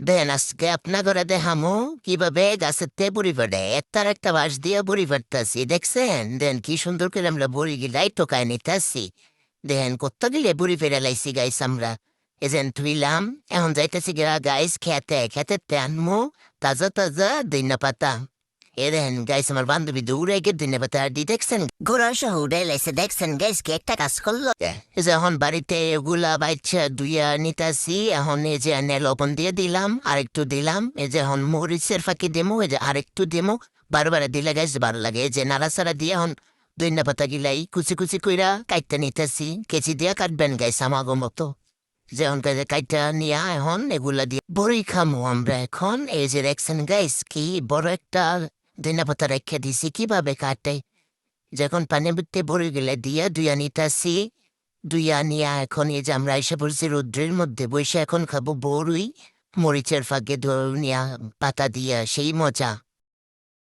দেন আজকে আপনা করে দেখামো কিভাবে গাছের তে বড়ি ফাটে তার একটা বাঁশ দিয়ে বড়ি ফাটতেছি দেখছেন। দেন কি সুন্দর করে আমরা বড়ি গিলাই টোকায় নিতেছি। দেন কত গিলে বুড়ি ফেরে লাইছি গাইস আমরা। এজেন থুইলাম এখন যাইতেছি গা গাইস খেতে খেতে আনমু তাজা তাজা দিনা পাতা। এ দেখেন গাইস আমার বান্ধবী দৌড়ে গিয়ে দিনে পাতা আর দি দেখছেন ঘোড়া সহ উড়ে লাইছে দেখছেন গাইস কি একটা কাজ করলো। এই যে এখন বাড়িতে এগুলা বাইচ্ছা দুইয়া নিতাছি এখন এই যে এনে লবণ দিয়ে দিলাম আরেকটু দিলাম এই যে এখন মরিচের ফাঁকি দিমু এই যে আরেকটু দিমু বারবার দিলে গাইস ভালো লাগে এই যে নাড়াচাড়া দিয়ে এখন দইনা পাতা গিলাই কুচি কুচি কইরা কাইটটা নিতেছি কেচি দিয়া কাটবেন গাইস আমাগো মতো। যেমন কাইটা নিয়া এখন এগুলা দিয়ে বড়ি খামু আমরা এখন এই যে দেখছেন গাইস কি বড় একটা দইনা পাতা রেখে দিছি কিভাবে কাটে। যখন পানি বুঝতে বড়ি গেলে দিয়া দুইয়া নিতাছি দুইয়া নিয়া এখন এই যে আমরা এসে পড়ছি রৌদ্রের মধ্যে বসে এখন খাবো বড়ই মরিচের ফাঁকে ধনিয়া পাতা দিয়া সেই মজা।